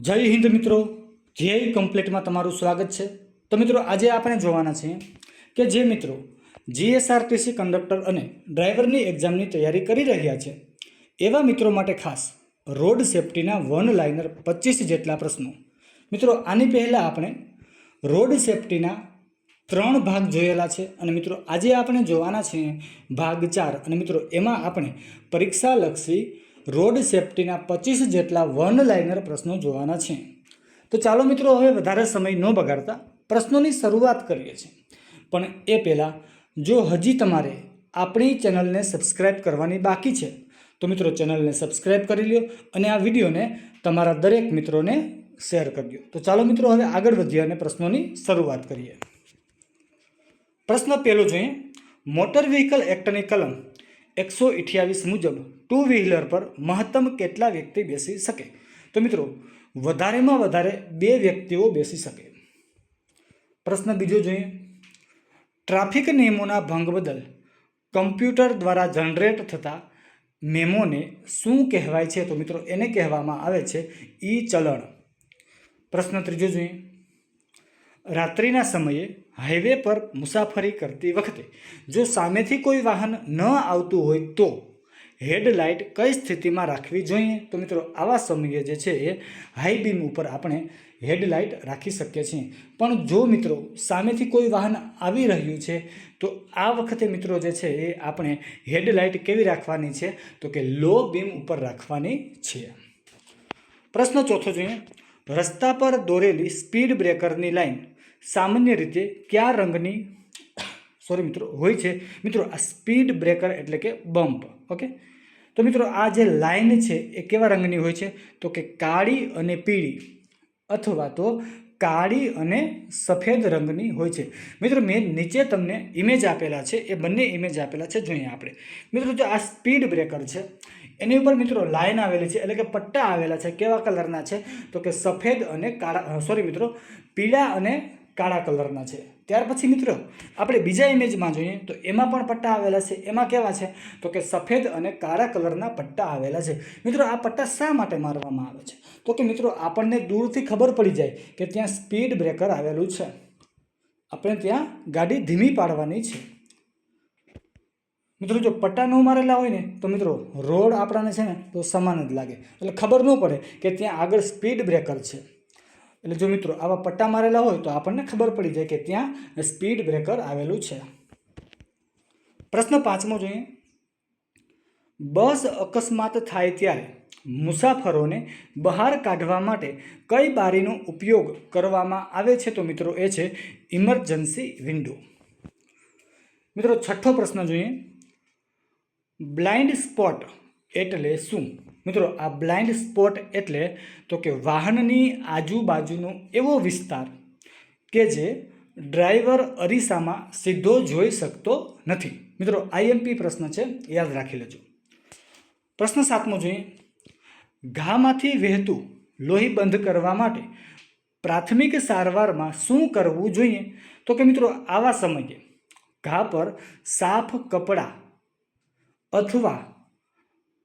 જય હિન્દ મિત્રો, ધ્યેય કમ્પ્લીટમાં તમારું સ્વાગત છે। તો મિત્રો આજે આપણે જોવાના છીએ કે જે મિત્રો જીએસઆરટીસી કંડક્ટર અને ડ્રાઈવરની એક્ઝામની તૈયારી કરી રહ્યા છે એવા મિત્રો માટે ખાસ રોડ સેફ્ટીના વન લાઇનર 25 જેટલા પ્રશ્નો। મિત્રો આની પહેલાં આપણે રોડ સેફ્ટીના 3 ભાગ જોયેલા છે અને મિત્રો આજે આપણે જોવાના છીએ ભાગ 4 અને મિત્રો એમાં આપણે પરીક્ષાલક્ષી રોડ સેફ્ટીના 25 જેટલા વન લાઇનર પ્રશ્નો જોવાના છે। તો ચાલો મિત્રો હવે વધારે સમય ન બગાડતા પ્રશ્નોની શરૂઆત કરીએ છીએ। પણ એ પહેલાં જો હજી તમારે આપણી ચેનલને સબસ્ક્રાઈબ કરવાની બાકી છે તો મિત્રો ચેનલને સબસ્ક્રાઈબ કરી લો અને આ વિડીયોને તમારા દરેક મિત્રોને શેર કરી દો। તો ચાલો મિત્રો હવે આગળ વધીએ અને પ્રશ્નોની શરૂઆત કરીએ। પ્રશ્ન પહેલો જોઈએ, મોટર વ્હીકલ એક્ટની કલમ 128 મુજબ ટુ વ્હીલર પર મહત્તમ કેટલા વ્યક્તિ બેસી શકે? તો મિત્રો વધારેમાં વધારે 2 વ્યક્તિઓ બેસી શકે। પ્રશ્ન બીજો જોઈએ, ટ્રાફિક નિયમોના ભંગ બદલ કમ્પ્યુટર દ્વારા જનરેટ થતા મેમોને શું કહેવાય છે? તો મિત્રો એને કહેવામાં આવે છે ઈ ચલણ। પ્રશ્ન ત્રીજો જોઈએ, રાત્રિના સમયે હાઈવે પર મુસાફરી કરતી વખતે જો સામેથી કોઈ વાહન ન આવતું હોય તો હેડલાઇટ કઈ સ્થિતિમાં રાખવી જોઈએ? તો મિત્રો આવા સમયે જે છે એ હાઈ બીમ ઉપર આપણે હેડલાઇટ રાખી શકીએ છીએ। પણ જો મિત્રો સામેથી કોઈ વાહન આવી રહ્યું છે તો આ વખતે મિત્રો જે છે એ આપણે હેડલાઇટ કેવી રાખવાની છે? તો કે લો બીમ ઉપર રાખવાની છે। પ્રશ્ન ચોથો જોઈએ, રસ્તા પર દોરેલી સ્પીડ બ્રેકરની લાઇન સામાન્ય રીતે કયા રંગની હોય છે? મિત્રો આ સ્પીડ બ્રેકર એટલે કે બમ્પ, ઓકે। તો મિત્રો આ જે લાઇન છે એ કેવા રંગની હોય છે? તો કે કાળી અને પીળી અથવા તો કાળી અને સફેદ રંગની હોય છે। મિત્રો મેં નીચે તમને ઇમેજ આપેલા છે, એ બંને ઇમેજ આપેલા છે, જોઈએ આપણે। મિત્રો જો આ સ્પીડ બ્રેકર છે એની ઉપર મિત્રો લાઇન આવેલી છે એટલે કે પટ્ટા આવેલા છે, કેવા કલરના છે? તો કે સફેદ અને કાળા પીળા અને કાળા કલરના છે। ત્યાર પછી મિત્રો આપણે બીજા ઇમેજમાં જોઈએ તો એમાં પણ પટ્ટા આવેલા છે, એમાં કેવા છે? તો કે સફેદ અને કાળા કલરના પટ્ટા આવેલા છે। મિત્રો આ પટ્ટા શા માટે મારવામાં આવે છે? તો કે મિત્રો આપણને દૂરથી ખબર પડી જાય કે ત્યાં સ્પીડ બ્રેકર આવેલું છે, આપણે ત્યાં ગાડી ધીમી પાડવાની છે। મિત્રો જો પટ્ટા ન મારેલા હોય ને તો મિત્રો રોડ આપણાને છે ને તો સમાન જ લાગે, એટલે ખબર ન પડે કે ત્યાં આગળ સ્પીડ બ્રેકર છે। એટલે જો મિત્રો આવા પટ્ટા મારેલા હોય તો આપણને ખબર પડી જાય કે ત્યાં સ્પીડ બ્રેકર આવેલું છે। પ્રશ્ન 5મો જોઈએ, બસ અકસ્માત થાય ત્યારે મુસાફરોને બહાર કાઢવા માટે કઈ બારીનો ઉપયોગ કરવામાં આવે છે? તો મિત્રો એ છે ઇમરજન્સી વિન્ડો। મિત્રો 6થો પ્રશ્ન જોઈએ, બ્લાઇન્ડ સ્પોટ એટલે શું? મિત્રો આ બ્લાઇન્ડ સ્પોટ એટલે તો કે વાહનની આજુબાજુનો એવો વિસ્તાર કે જે ડ્રાઈવર અરીસામાં સીધો જોઈ શકતો નથી। મિત્રો આઈએમપી પ્રશ્ન છે, યાદ રાખી લેજો। પ્રશ્ન 7મો જોઈએ, ઘામાંથી વહેતું લોહી બંધ કરવા માટે પ્રાથમિક સારવારમાં શું કરવું જોઈએ? તો કે મિત્રો આવા સમયે ઘા પર સાફ કપડાં અથવા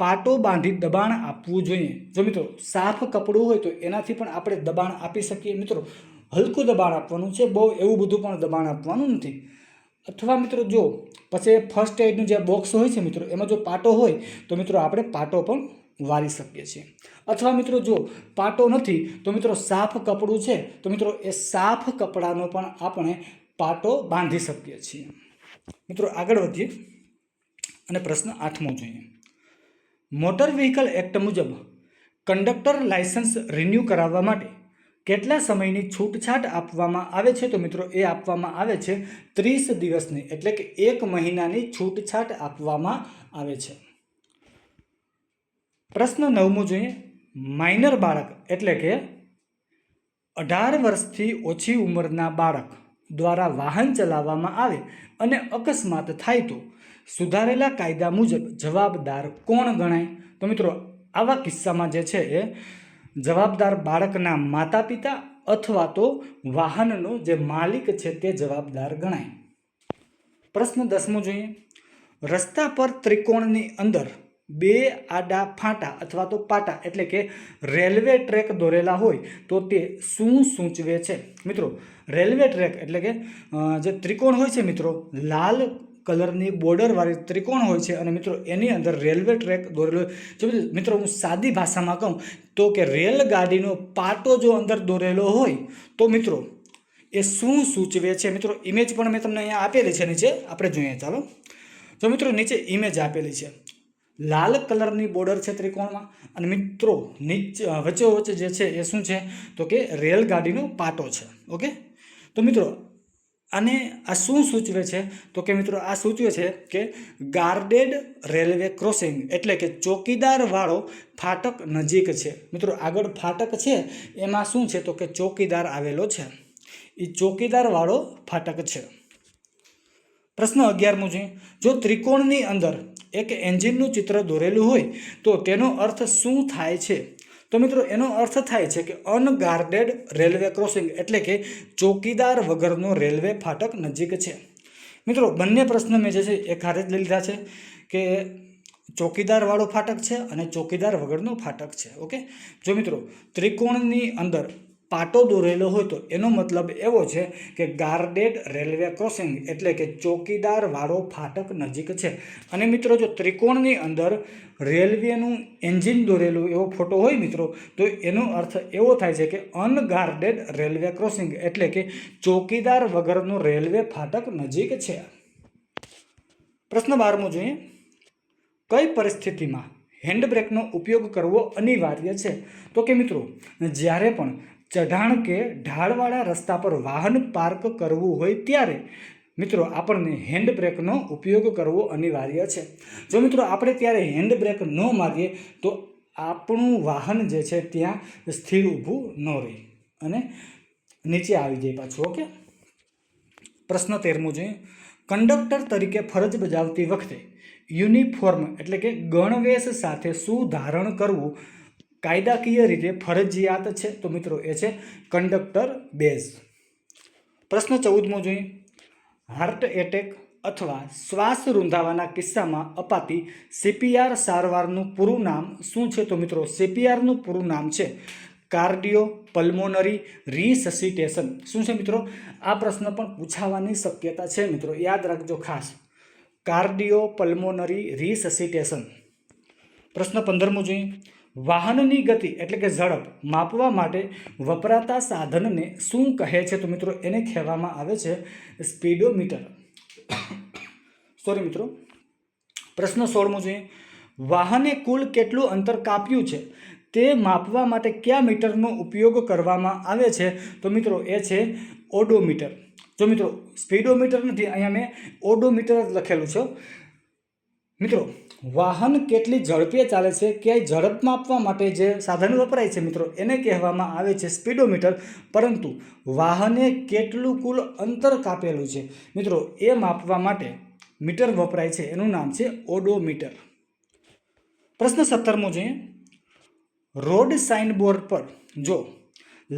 પાટો બાંધી દબાણ આપવું જોઈએ। જો મિત્રો સાફ કપડું હોય તો એનાથી પણ આપણે દબાણ આપી શકીએ। મિત્રો હલકું દબાણ આપવાનું છે, બહુ એવું બધું પણ દબાણ આપવાનું નથી। અથવા મિત્રો જો પછી ફર્સ્ટ એડનું જે બોક્સ હોય છે મિત્રો એમાં જો પાટો હોય તો મિત્રો આપણે પાટો પણ વારી શકીએ છીએ। અથવા મિત્રો જો પાટો નથી તો મિત્રો સાફ કપડું છે તો મિત્રો એ સાફ કપડાનો પણ આપણે પાટો બાંધી શકીએ છીએ। મિત્રો આગળ વધીએ અને પ્રશ્ન 8મો જોઈએ, મોટર વ્હીકલ એક્ટ મુજબ કંડક્ટર લાયસન્સ રિન્યૂ કરાવવા માટે કેટલા સમયની છૂટછાટ આપવામાં આવે છે? તો મિત્રો એ આપવામાં આવે છે 30 દિવસની, એટલે કે 1 મહિનાની છૂટછાટ આપવામાં આવે છે। પ્રશ્ન 9મો જોઈએ, માઇનર બાળક એટલે કે 18 વર્ષથી ઓછી ઉંમરના બાળક દ્વારા વાહન ચલાવવામાં આવે અને અકસ્માત થાય તો સુધારેલા કાયદા મુજબ જવાબદાર કોણ ગણાય? તો મિત્રો આવા કિસ્સામાં જે છે એ જવાબદાર બાળકના માતા પિતા અથવા તો વાહનનો જે માલિક છે તે જવાબદાર ગણાય। પ્રશ્ન 10મો જોઈએ, રસ્તા પર ત્રિકોણની અંદર બે આડા ફાંટા અથવા તો પાટા એટલે કે રેલવે ટ્રેક દોરેલા હોય તો તે શું સૂચવે છે? મિત્રો રેલવે ટ્રેક એટલે કે જે ત્રિકોણ હોય છે મિત્રો, લાલ કલરની બોર્ડરવાળી ત્રિકોણ હોય છે અને મિત્રો એની અંદર રેલવે ટ્રેક દોરેલો હોય. જો મિત્રો હું સાદી ભાષામાં કહું તો કે રેલગાડીનો પાટો જો અંદર દોરેલો હોય તો મિત્રો એ શું સૂચવે છે? મિત્રો ઇમેજ પણ મેં તમને અહીંયા આપેલી છે નીચે, આપણે જોઈએ. ચાલો, જો મિત્રો નીચે ઇમેજ આપેલી છે. લાલ કલરની બોર્ડર છે ત્રિકોણમાં અને મિત્રો નીચે વચ્ચે જે છે એ શું છે તો કે રેલગાડીનો પાટો છે. ઓકે, તો મિત્રો આને આ શું સૂચવે છે તો કે મિત્રો આ સૂચવે છે કે ગાર્ડેડ રેલવે ક્રોસિંગ એટલે કે ચોકીદારવાળો ફાટક નજીક છે. મિત્રો આગળ ફાટક છે એમાં શું છે તો કે ચોકીદાર આવેલો છે, એ ચોકીદારવાળો ફાટક છે. પ્રશ્ન 11 છે. જો ત્રિકોણની અંદર એક એન્જિનનું ચિત્ર દોરેલું હોય તો તેનો અર્થ શું થાય છે? તો મિત્રો એનો અર્થ થાય છે કે અનગાર્ડેડ રેલવે ક્રોસિંગ એટલે કે ચોકીદાર વગરનો રેલવે ફાટક નજીક છે. મિત્રો બંને પ્રશ્ન મેં જે છે એ ખાતે જ લીધા છે કે ચોકીદારવાળો ફાટક છે અને ચોકીદાર વગરનો ફાટક છે. ઓકે, જો મિત્રો ત્રિકોણની અંદર પાટો દોરેલો હોય તો એનો મતલબ એવો છે કે ગાર્ડેડ રેલવે ક્રોસિંગ એટલે કે ચોકીદારવાળો ફાટક નજીક છે. અને મિત્રો જો ત્રિકોણની અંદર રેલવેનું એન્જિન દોરેલું એવો ફોટો હોય મિત્રો તો એનો અર્થ એવો થાય છે કે અનગાર્ડેડ રેલવે ક્રોસિંગ એટલે કે ચોકીદાર વગરનો રેલવે ફાટક નજીક છે. પ્રશ્ન 12 જોઈએ. કઈ પરિસ્થિતિમાં હેન્ડબ્રેકનો ઉપયોગ કરવો અનિવાર્ય છે? તો કે મિત્રો જ્યારે પણ ચઢાણ કે ઢાળવાળા રસ્તા પર વાહન પાર્ક કરવું હોય ત્યારે મિત્રો આપણને હેન્ડબ્રેકનો ઉપયોગ કરવો અનિવાર્ય છે. જો મિત્રો આપણે ત્યારે હેન્ડબ્રેક ન મારીએ તો આપણું વાહન જે છે ત્યાં સ્થિર ઊભું ન રહે અને નીચે આવી જાય પાછું. ઓકે, પ્રશ્ન 13 જોઈએ. કંડક્ટર તરીકે ફરજ બજાવતી વખતે યુનિફોર્મ એટલે કે ગણવેશ સાથે શું ધારણ કરવું કાયદાકીય રીતે ફરજિયાત છે? તો મિત્રો એ છે કંડક્ટર બેઝ. પ્રશ્ન 14 જોઈએ. હાર્ટ એટેક અથવા શ્વાસ રૂંધાવાના કિસ્સામાં અપાતી CPR સારવારનું પૂરું નામ શું છે? તો મિત્રો CPRનું પૂરું નામ છે કાર્ડિયો પલ્મોનરી રિસસિટેશન. શું છે મિત્રો? આ પ્રશ્ન પણ પૂછાવાની શક્યતા છે મિત્રો, યાદ રાખજો ખાસ. Cardio pulmonary resuscitation. પ્રશ્ન 15 જોઈએ. વાહનની ગતિ એટલે કે ઝડપ માપવા માટે વપરાતા સાધનને શું કહે છે? તો મિત્રો એને કહેવામાં આવે છે સ્પીડોમીટર. સોરી મિત્રો. પ્રશ્ન 16 જોઈએ. વાહને કુલ કેટલું અંતર કાપ્યું છે તે માપવા માટે કયા મીટરનો ઉપયોગ કરવામાં આવે છે? તો મિત્રો એ છે ઓડોમીટર. જો મિત્રો સ્પીડોમીટર નથી, અહીંયા મેં ઓડોમીટર જ લખેલું છે. મિત્રો વાહન કેટલી ઝડપે ચાલે છે કે ઝડપ માપવા માટે જે સાધન વપરાય છે મિત્રો એને કહેવામાં આવે છે સ્પીડોમીટર, પરંતુ વાહને કેટલું કુલ અંતર કાપેલું છે મિત્રો એ માપવા માટે મીટર વપરાય છે, એનું નામ છે ઓડોમીટર. પ્રશ્ન 17 જોઈએ. રોડ સાઇન બોર્ડ પર જો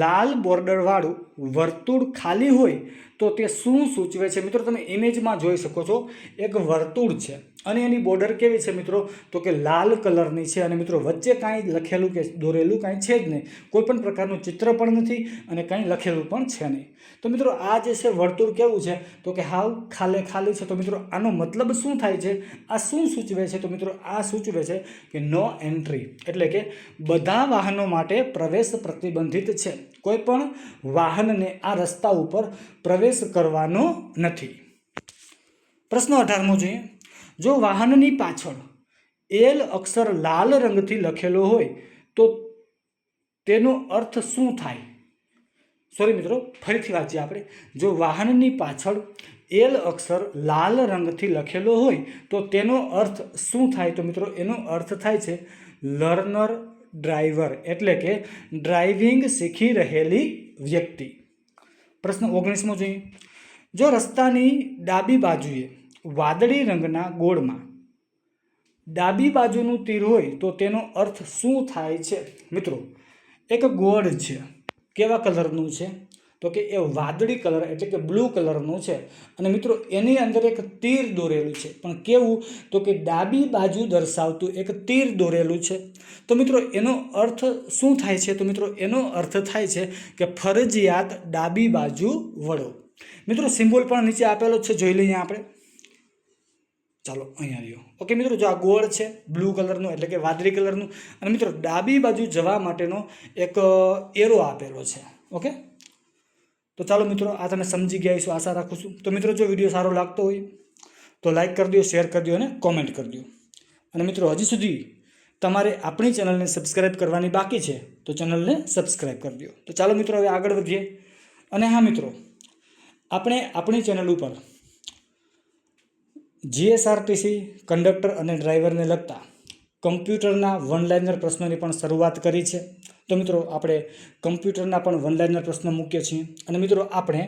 લાલ બોર્ડરવાળું વર્તુળ ખાલી હોય તો તે શું સૂચવે છે? મિત્રો તમે ઇમેજમાં જોઈ શકો છો, એક વર્તુળ છે અને એની બોર્ડર કેવી છે મિત્રો તો કે લાલ કલરની છે અને મિત્રો વચ્ચે કાંઈ લખેલું કે દોરેલું કાંઈ છે જ નહીં, કોઈ પણ પ્રકારનું ચિત્ર પણ નથી અને કાંઈ લખેલું પણ છે નહીં. તો મિત્રો આ જે છે વર્તુળ કેવું છે તો કે હાવ ખાલી છે. તો મિત્રો આનો મતલબ શું થાય છે? આ શું સૂચવે છે? તો મિત્રો આ સૂચવે છે કે નો એન્ટ્રી એટલે કે બધા વાહનો માટે પ્રવેશ પ્રતિબંધિત છે. કોઈ પણ વાહનને આ રસ્તા ઉપર પ્રવેશ કરવાનો નથી. પ્રશ્ન 18 જોઈએ. જો વાહનની પાછળ એલ અક્ષર લાલ રંગથી લખેલો હોય તો તેનો અર્થ શું થાય? સોરી મિત્રો, ફરીથી વાંચીએ આપણે. જો વાહનની પાછળ એલ અક્ષર લાલ રંગથી લખેલો હોય તો તેનો અર્થ શું થાય? તો મિત્રો એનો અર્થ થાય છે લર્નર ડ્રાઈવર એટલે કે ડ્રાઇવિંગ શીખી રહેલી વ્યક્તિ. પ્રશ્ન 19 જોઈએ. જો રસ્તાની ડાબી બાજુએ વાદળી રંગના ગોળમાં ડાબી બાજુનું તીર હોય તો તેનો અર્થ શું થાય છે? મિત્રો એક ગોળ છે, કેવા કલરનું છે? તો કે એ વાદળી કલર એટલે કે બ્લુ કલરનું છે અને મિત્રો એની અંદર એક તીર દોરેલું છે, પણ કેવું તો કે ડાબી બાજુ દર્શાવતું એક તીર દોરેલું છે. તો મિત્રો એનો અર્થ શું થાય છે? તો મિત્રો એનો અર્થ થાય છે કે ફરજિયાત ડાબી બાજુ વળો. મિત્રો સિમ્બોલ પણ નીચે આપેલો છે, જોઈ લઈએ આપણે. ચાલો અહીંયા રહ્યો. ઓકે મિત્રો, જો આ ગોળ છે બ્લુ કલરનું એટલે કે વાદળી કલરનું, અને મિત્રો ડાબી બાજુ જવા માટેનો એક એરો આપેલો છે. ઓકે, તો ચાલો મિત્રો આ તમે સમજી ગયા છો આશા રાખું છું. તો મિત્રો જો વિડીયો સારો લાગતો હોય તો લાઈક કરી દો, શેર કરી દો અને કોમેન્ટ કરી દો. અને મિત્રો હજી સુધી તમારે આપણી ચેનલને સબસ્ક્રાઈબ કરવાની બાકી છે તો ચેનલને સબસ્ક્રાઈબ કરી દો. તો ચાલો મિત્રો હવે આગળ વધીએ. અને હા મિત્રો, આપણે આપણી ચેનલ ઉપર જીએસઆરટીસી કંડક્ટર અને ડ્રાઈવરને લગતા કમ્પ્યુટરના વન લાઇનર પ્રશ્નોની પણ શરૂઆત કરી છે. તો મિત્રો આપણે કમ્પ્યુટરના પણ વન લાઇનર પ્રશ્નો મૂકીએ છીએ. અને મિત્રો આપણે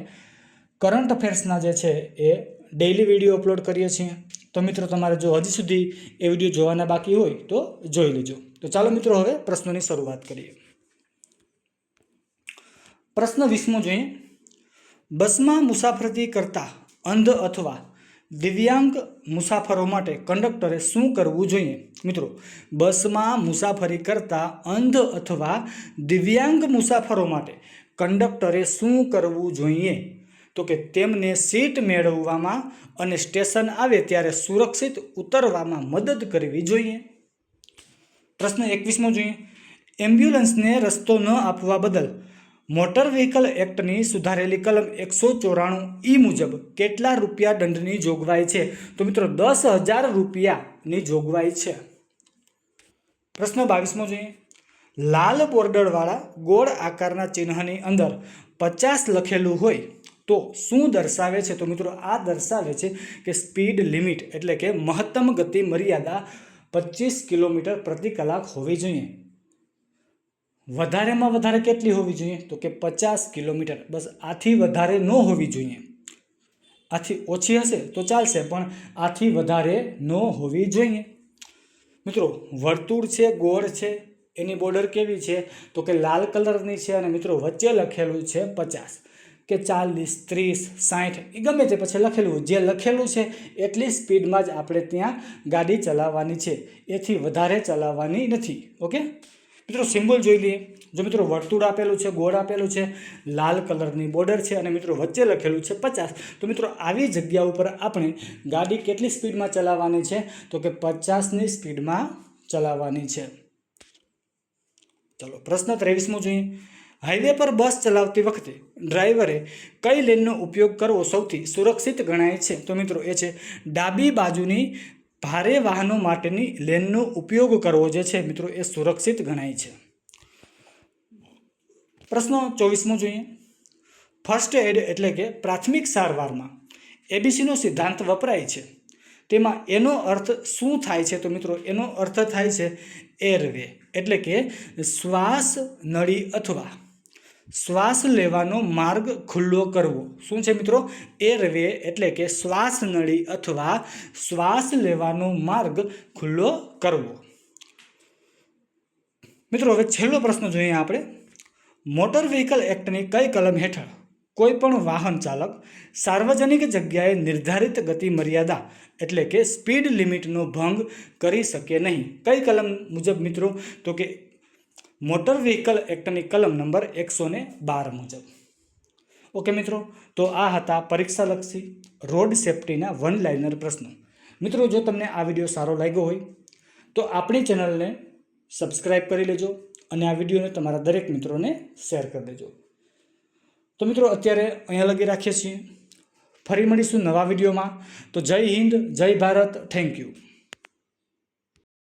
કરંટ અફેર્સના જે છે એ ડેઇલી વિડીયો અપલોડ કરીએ છીએ. તો મિત્રો તમારે જો હજી સુધી એ વિડીયો જોવાના બાકી હોય તો જોઈ લેજો. તો ચાલો મિત્રો હવે પ્રશ્નોની શરૂઆત કરીએ. પ્રશ્ન 20મો જોઈએ. બસમાં મુસાફરી કરતા અંધ અથવા દિવ્યાંગ મુસાફરો માટે કંડક્ટરે શું કરવું જોઈએ? મિત્રો બસમાં મુસાફરી કરતા અંધ અથવા દિવ્યાંગ મુસાફરો માટે કંડક્ટરે શું કરવું જોઈએ? તો કે તેમને સીટ મેળવવામાં અને સ્ટેશન આવે ત્યારે સુરક્ષિત ઉતરવામાં મદદ કરવી જોઈએ. પ્રશ્ન 21મો જોઈએ. એમ્બ્યુલન્સને રસ્તો ન આપવા બદલ મોટર વ્હીકલ એક્ટની સુધારેલી કલમ 194 મુજબ કેટલા રૂપિયા દંડની જોગવાઈ છે? તો મિત્રો 10,000 રૂપિયાની જોગવાઈ છે. પ્રશ્ન 22મો જોઈએ. લાલ બોર્ડરવાળા ગોળ આકારના ચિહ્નની અંદર 50 લખેલું હોય તો શું દર્શાવે છે? તો મિત્રો આ દર્શાવે છે કે સ્પીડ લિમિટ એટલે કે મહત્તમ ગતિ મર્યાદા 25 કિલોમીટર પ્રતિ કલાક હોવી જોઈએ. વધારેમાં વધારે કેટલી હોવી જોઈએ? તો કે 50 કિલોમીટર. બસ આથી વધારે ન હોવી જોઈએ. આથી ઓછી હશે તો ચાલશે, પણ આથી વધારે ન હોવી જોઈએ. મિત્રો વર્તુળ છે, ગોળ છે, એની બોર્ડર કેવી છે? તો કે લાલ કલરની છે અને મિત્રો વચ્ચે લખેલું છે 50 કે 40, 30, 60 એ ગમે તે પછી લખેલું, જે લખેલું છે એટલી સ્પીડમાં જ આપણે ત્યાં ગાડી ચલાવવાની છે, એથી વધારે ચલાવવાની નથી. ઓકે મિત્રો, સિમ્બોલ જોઈ લઈએ. જો મિત્રો વર્તુળ આપેલું છે, ગોળ આપેલું છે, લાલ કલરની બોર્ડર છે અને મિત્રો વચ્ચે લખેલું છે 50, તો મિત્રો આવી જગ્યા ઉપર આપણે ગાડી કેટલી સ્પીડમાં ચલાવવાની છે? તો કે 50ની સ્પીડમાં ચલાવવાની છે. ચલો પ્રશ્ન 23મો જોઈએ. હાઈવે પર બસ ચલાવતી વખતે ડ્રાઈવરે કઈ લેનનો ઉપયોગ કરવો સૌથી સુરક્ષિત ગણાય છે? તો મિત્રો એ છે ડાબી બાજુની ભારે વાહનો માટેની લેનનો ઉપયોગ કરવો જે છે મિત્રો એ સુરક્ષિત ગણાય છે. પ્રશ્ન 24મો જોઈએ. ફર્સ્ટ એડ એટલે કે પ્રાથમિક સારવારમાં એબીસીનો સિદ્ધાંત વપરાય છે, તેમાં એનો અર્થ શું થાય છે? તો મિત્રો એનો અર્થ થાય છે એરવે એટલે કે શ્વાસ નળી અથવા શ્વાસ લેવાનો માર્ગ ખુલ્લો કરવો. શું છે મિત્રો? એરવે એટલે કે શ્વાસ નળી અથવા શ્વાસ લેવાનો માર્ગ ખુલ્લો કરવો. મિત્રો હવે છેલ્લો પ્રશ્ન જોઈએ આપણે. મોટર વ્હીકલ એક્ટની કઈ કલમ હેઠળ કોઈ પણ વાહન ચાલક સાર્વજનિક જગ્યાએ નિર્ધારિત ગતિ મર્યાદા એટલે કે સ્પીડ લિમિટનો ભંગ કરી શકે નહીં? કઈ કલમ મુજબ મિત્રો? તો કે મોટર વ્હીકલ એક્ટની કલમ નંબર 112 મુજબ. ઓકે મિત્રો, તો આ હતા પરીક્ષાલક્ષી રોડ સેફ્ટીના વન લાઇનર પ્રશ્નો. મિત્રો જો તમને આ વિડીયો સારો લાગ્યો હોય તો આપણી ચેનલને સબસ્ક્રાઈબ કરી લેજો અને આ વિડીયોને તમારા દરેક મિત્રોને શેર કરી દેજો. તો મિત્રો અત્યારે અહીંયા લગી રાખીએ છીએ. ફરી મળીશું નવા વિડીયોમાં. તો જય હિન્દ, જય ભારત, થેન્ક યુ.